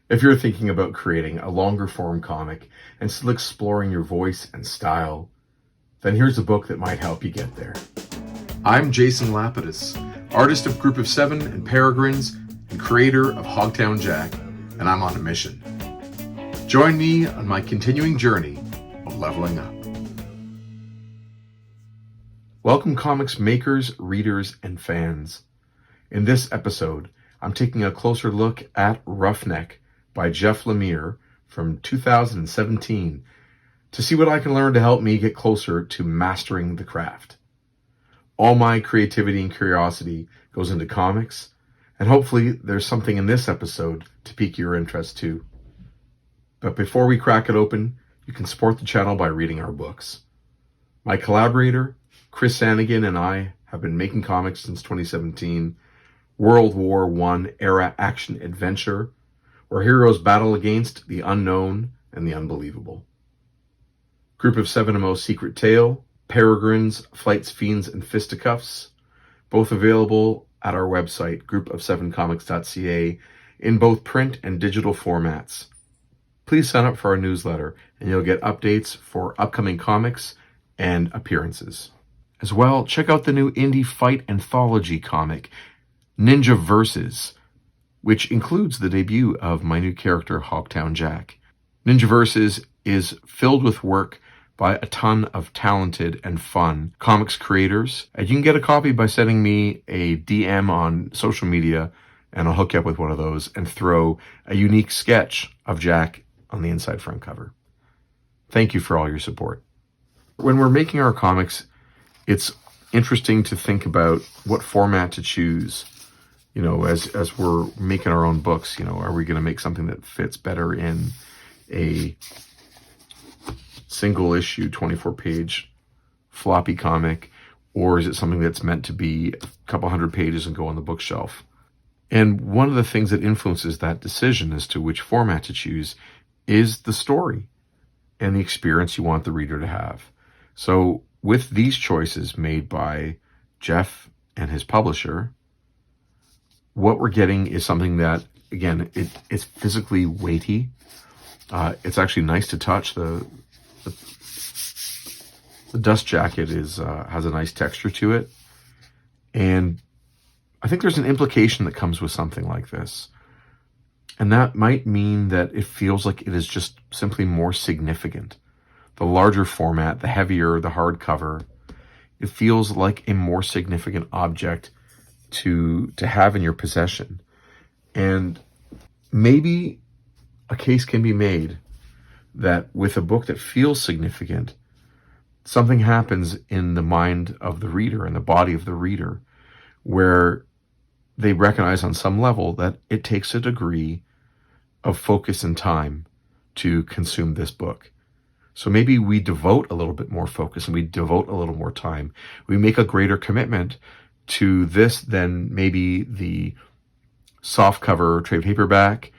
If you're thinking about creating a longer form comic and still exploring your voice and style, then here's a book that might help you get there. I'm Jason Lapidus, artist of Group of Seven and Peregrines and creator of HOGTOWN JACK, and I'm on a mission. Join me on my continuing journey of leveling up. Welcome comics makers, readers, and fans. In this episode, I'm taking a closer look at Roughneck by Jeff Lemire from 2017 to see what I can learn to help me get closer to mastering the craft. All my creativity and curiosity goes into comics, and hopefully there's something in this episode to pique your interest too. But before we crack it open, you can support the channel by reading our books. My collaborator, Chris Sanigan, and I have been making comics since 2017, World War I era action adventure, where heroes battle against the unknown and the unbelievable. Group of Seven Mo Secret Tale, Peregrines, Flights, Fiends, and Fisticuffs, both available at our website, groupofsevencomics.ca, in both print and digital formats. Please sign up for our newsletter, and you'll get updates for upcoming comics and appearances. As well, check out the new indie fight anthology comic, Ninja Versus, which includes the debut of my new character, HOGTOWN Jack. Ninja Versus is filled with work by a ton of talented and fun comics creators, and you can get a copy by sending me a DM on social media, and I'll hook you up with one of those and throw a unique sketch of Jack on the inside front cover. Thank you for all your support. When we're making our comics, it's interesting to think about what format to choose. You know, as we're making our own books, you know, are we going to make something that fits better in a single issue, 24-page floppy comic, or is it something that's meant to be a couple hundred pages and go on the bookshelf? And one of the things that influences that decision as to which format to choose is the story and the experience you want the reader to have. So with these choices made by Jeff and his publisher, what we're getting is something that, again, it's physically weighty. It's actually nice to touch. The dust jacket has a nice texture to it. And I think there's an implication that comes with something like this. And that might mean that it feels like it is just simply more significant. The larger format, the heavier, the hardcover, it feels like a more significant object to have in your possession. And maybe a case can be made that with a book that feels significant, something happens in the mind of the reader and the body of the reader where they recognize on some level that it takes a degree of focus and time to consume this book. So maybe we devote a little bit more focus and we devote a little more time. We make a greater commitment to this than maybe the softcover trade paperback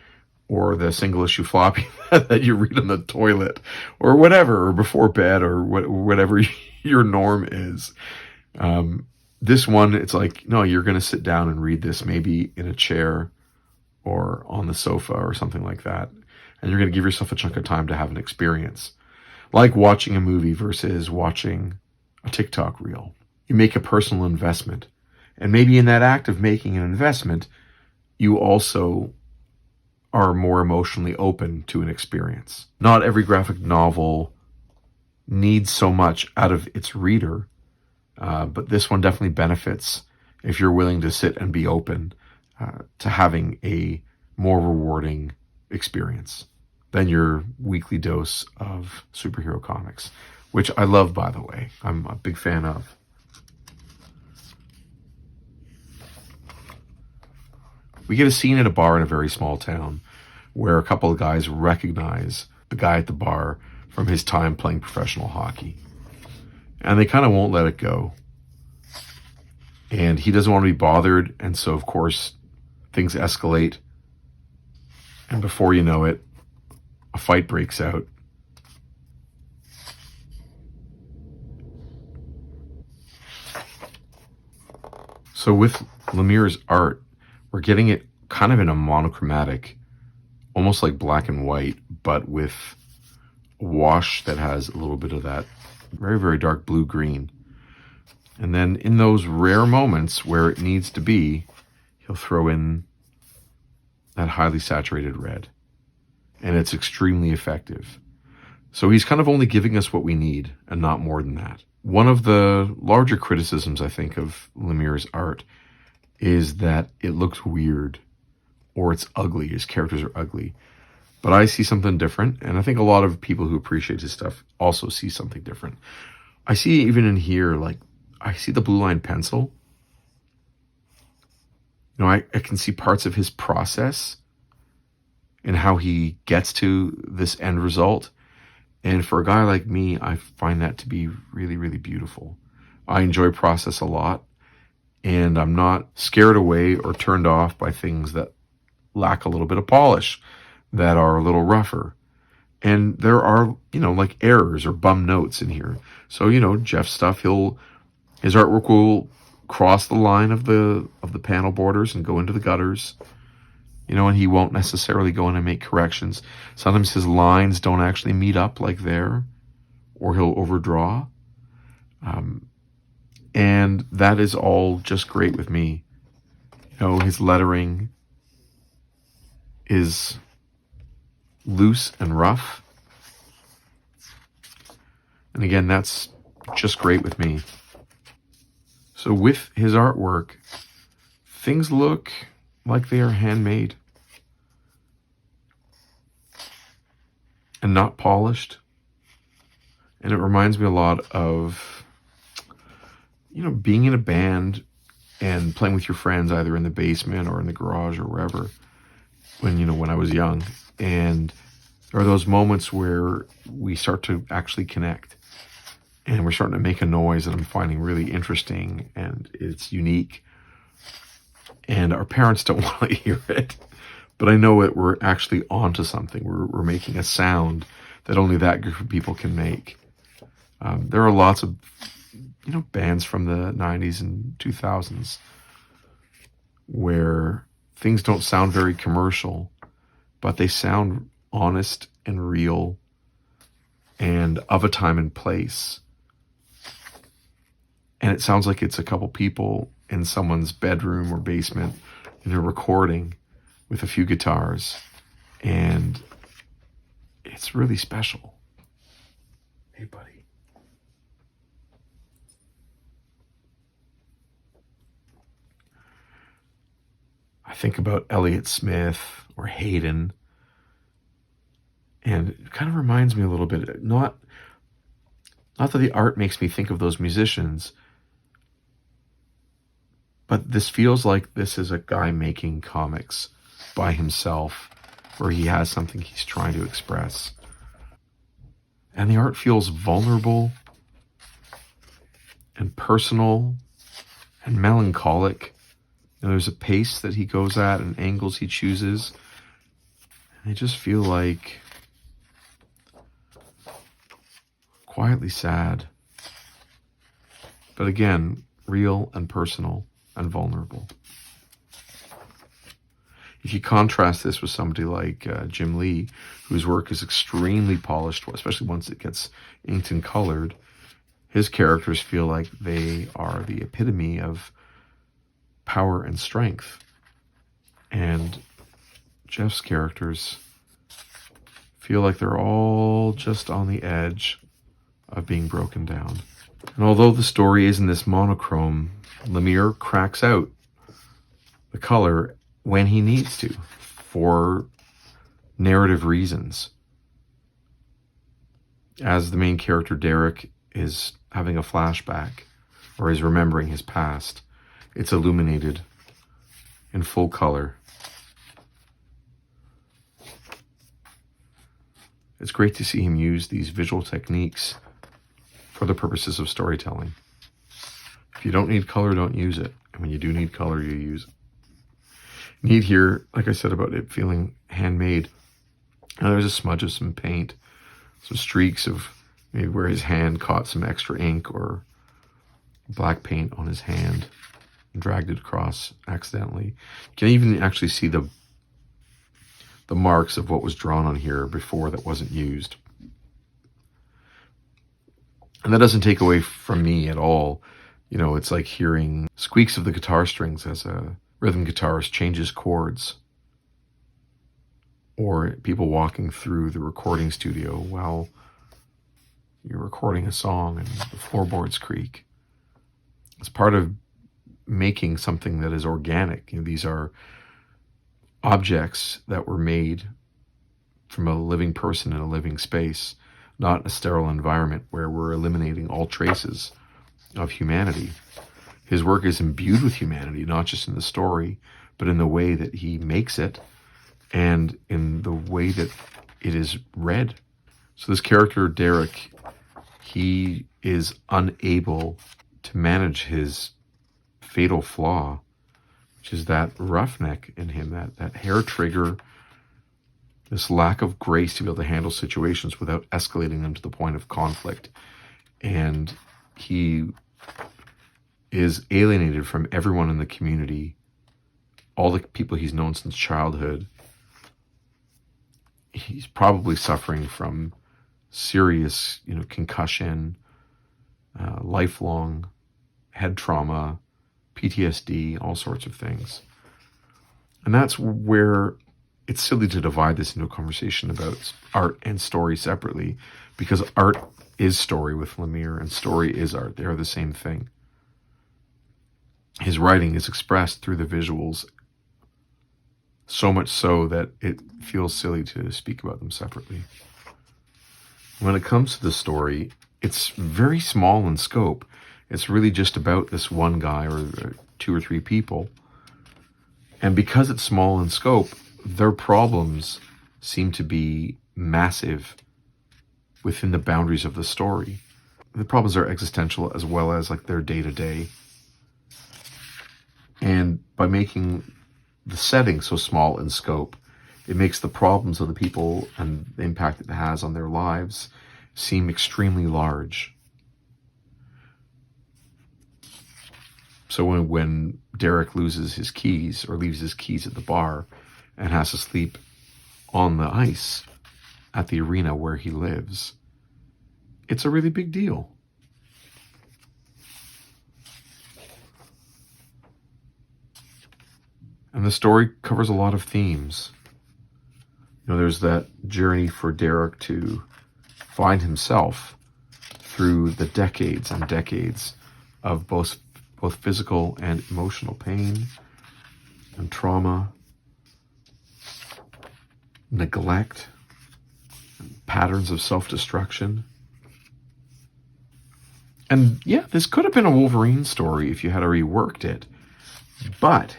or the single issue floppy that you read on the toilet or whatever, or before bed, or whatever your norm is. This one, it's like, no, you're going to sit down and read this maybe in a chair or on the sofa or something like that. And you're going to give yourself a chunk of time to have an experience. Like watching a movie versus watching a TikTok reel. You make a personal investment. And maybe in that act of making an investment, you also are more emotionally open to an experience. Not every graphic novel needs so much out of its reader, but this one definitely benefits if you're willing to sit and be open to having a more rewarding experience than your weekly dose of superhero comics, which I love, by the way. I'm a big fan of. We get a scene at a bar in a very small town where a couple of guys recognize the guy at the bar from his time playing professional hockey. And they kind of won't let it go. And he doesn't want to be bothered. And so, of course, things escalate. And before you know it, a fight breaks out. So with Lemire's art, we're getting it kind of in a monochromatic almost like black and white, but with a wash that has a little bit of that very, very dark blue-green. And then in those rare moments where it needs to be, he'll throw in that highly saturated red. And it's extremely effective. So he's kind of only giving us what we need and not more than that. One of the larger criticisms, I think, of Lemire's art is that it looks weird or it's ugly. His characters are ugly. But I see something different, and I think a lot of people who appreciate his stuff also see something different. I see even in here, like, I see the blue line pencil. You know, I can see parts of his process and how he gets to this end result. And for a guy like me, I find that to be really, really beautiful. I enjoy process a lot, and I'm not scared away or turned off by things that lack a little bit of polish, that are a little rougher. And there are, you know, like errors or bum notes in here. So, you know, Jeff's stuff, his artwork will cross the line of the panel borders and go into the gutters. You know, and he won't necessarily go in and make corrections. Sometimes his lines don't actually meet up like there, or he'll overdraw. And that is all just great with me. You know, his lettering is loose and rough. And again, that's just great with me. So with his artwork, things look like they are handmade and not polished. And it reminds me a lot of, you know, being in a band and playing with your friends, either in the basement or in the garage or wherever, when I was young. And there are those moments where we start to actually connect, and we're starting to make a noise that I'm finding really interesting, and it's unique. And our parents don't want to hear it, but I know that we're actually onto something. We're making a sound that only that group of people can make. There are lots of, you know, bands from the 90s and 2000s where things don't sound very commercial, but they sound honest and real and of a time and place. And it sounds like it's a couple people in someone's bedroom or basement in a recording with a few guitars. And it's really special. Hey, buddy. I think about Elliott Smith or Hayden, and it kind of reminds me a little bit, not that the art makes me think of those musicians, but this feels like this is a guy making comics by himself, where he has something he's trying to express. And the art feels vulnerable and personal and melancholic. And there's a pace that he goes at and angles he chooses. And I just feel like quietly sad. But again, real and personal and vulnerable. If you contrast this with somebody like Jim Lee, whose work is extremely polished, especially once it gets inked and colored, his characters feel like they are the epitome of power and strength. And Jeff's characters feel like they're all just on the edge of being broken down. And although the story is in this monochrome, Lemire cracks out the color when he needs to for narrative reasons. As the main character Derek is having a flashback or is remembering his past, it's illuminated in full color. It's great to see him use these visual techniques for the purposes of storytelling. If you don't need color, don't use it. And when you do need color, you use it. Neat here, like I said about it feeling handmade. Now there's a smudge of some paint, some streaks of maybe where his hand caught some extra ink or black paint on his hand and dragged it across accidentally. You can even actually see the the marks of what was drawn on here before that wasn't used. And that doesn't take away from me at all. You know, it's like hearing squeaks of the guitar strings as a rhythm guitarist changes chords, or people walking through the recording studio while you're recording a song and the floorboards creak. It's part of making something that is organic. You know, these are objects that were made from a living person in a living space, not a sterile environment where we're eliminating all traces of humanity. His work is imbued with humanity, not just in the story, but in the way that he makes it and in the way that it is read. So this character, Derek, he is unable to manage his fatal flaw, which is that roughneck in him, that hair trigger, this lack of grace to be able to handle situations without escalating them to the point of conflict. And he is alienated from everyone in the community, all the people he's known since childhood. He's probably suffering from serious, concussion, lifelong head trauma, PTSD, all sorts of things. And that's where it's silly to divide this into a conversation about art and story separately, because art is story with Lemire and story is art. They are the same thing. His writing is expressed through the visuals, so much so that it feels silly to speak about them separately. When it comes to the story, it's very small in scope. It's really just about this one guy or two or three people. And because it's small in scope, their problems seem to be massive within the boundaries of the story. The problems are existential as well as like their day-to-day. And by making the setting so small in scope, it makes the problems of the people and the impact it has on their lives seem extremely large. So when Derek loses his keys or leaves his keys at the bar and has to sleep on the ice at the arena where he lives, it's a really big deal. And the story covers a lot of themes. There's that journey for Derek to find himself through the decades and decades of both physical and emotional pain and trauma, neglect, and patterns of self-destruction. And yeah, this could have been a Wolverine story if you had reworked it, but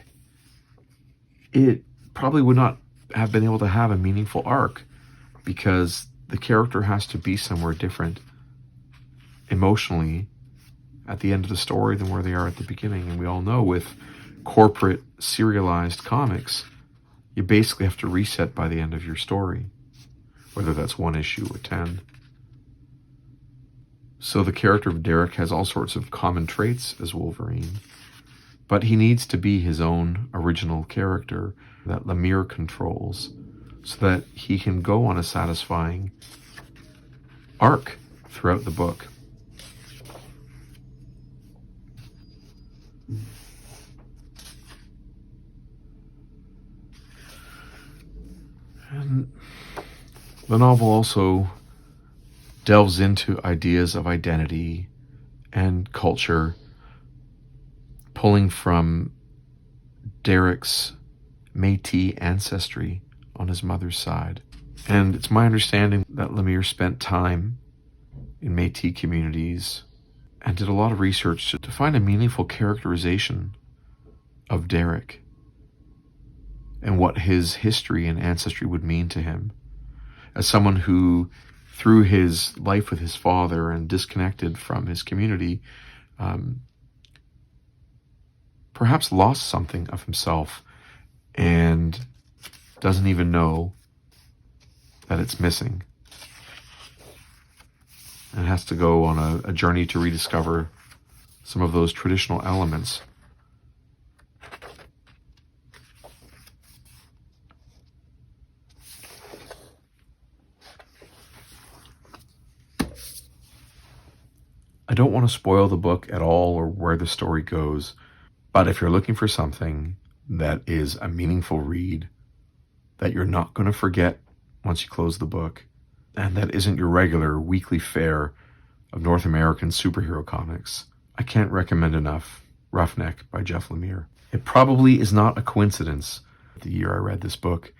it probably would not have been able to have a meaningful arc because the character has to be somewhere different emotionally at the end of the story than where they are at the beginning. And we all know with corporate serialized comics, you basically have to reset by the end of your story, whether that's one issue or 10. So the character of Derek has all sorts of common traits as Wolverine, but he needs to be his own original character that Lemire controls so that he can go on a satisfying arc throughout the book. And the novel also delves into ideas of identity and culture, pulling from Derek's Métis ancestry on his mother's side. And it's my understanding that Lemire spent time in Métis communities and did a lot of research to find a meaningful characterization of Derek and what his history and ancestry would mean to him as someone who, through his life with his father and disconnected from his community, perhaps lost something of himself and doesn't even know that it's missing, and has to go on a journey to rediscover some of those traditional elements. don't want to spoil the book at all or where the story goes, but if you're looking for something that is a meaningful read, that you're not going to forget once you close the book, and that isn't your regular weekly fare of North American superhero comics, I can't recommend enough Roughneck by Jeff Lemire. It probably is not a coincidence that the year I read this book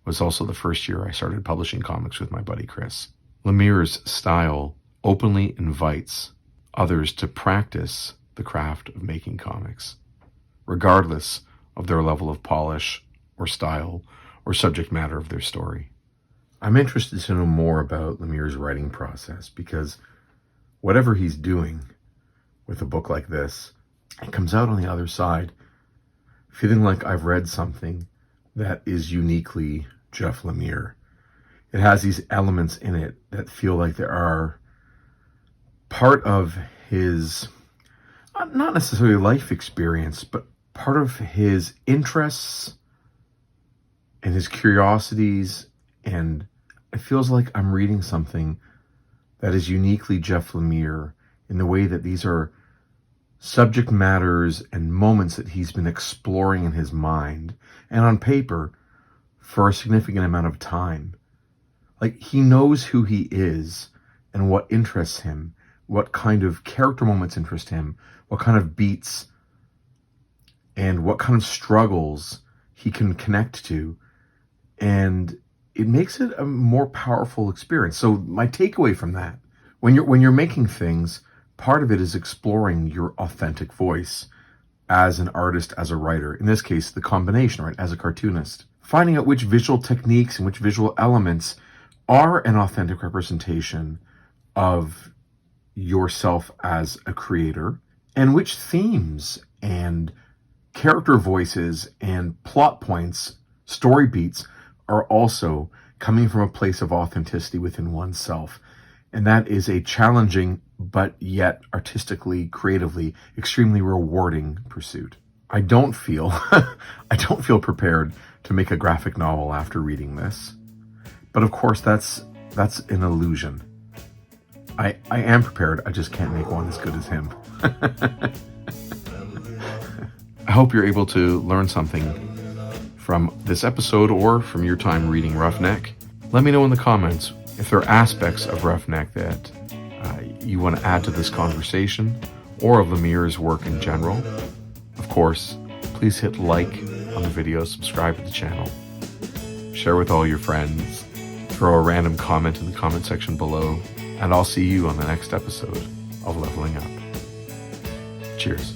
was also the first year I started publishing comics with my buddy Chris. Lemire's style openly invites others to practice the craft of making comics, regardless of their level of polish or style or subject matter of their story. I'm interested to know more about Lemire's writing process, because whatever he's doing with a book like this, it comes out on the other side feeling like I've read something that is uniquely Jeff Lemire. It has these elements in it that feel like they are part of his, not necessarily life experience, but part of his interests and his curiosities. And it feels like I'm reading something that is uniquely Jeff Lemire in the way that these are subject matters and moments that he's been exploring in his mind and on paper for a significant amount of time. Like, he knows who he is and what interests him, what kind of character moments interest him, what kind of beats and what kind of struggles he can connect to. And it makes it a more powerful experience. So my takeaway from that, when you're making things, part of it is exploring your authentic voice as an artist, as a writer. In this case, the combination, right, as a cartoonist. Finding out which visual techniques and which visual elements are an authentic representation of yourself as a creator, and which themes and character voices and plot points, story beats, are also coming from a place of authenticity within oneself. And that is a challenging, but yet artistically, creatively, extremely rewarding pursuit. I don't feel prepared to make a graphic novel after reading this. But of course, that's an illusion. I am prepared, I just can't make one as good as him. I hope you're able to learn something from this episode or from your time reading Roughneck. Let me know in the comments if there are aspects of Roughneck that you want to add to this conversation, or of Lemire's work in general. Of course, please hit like on the video, subscribe to the channel, share with all your friends, throw a random comment in the comment section below, and I'll see you on the next episode of Leveling Up. Cheers.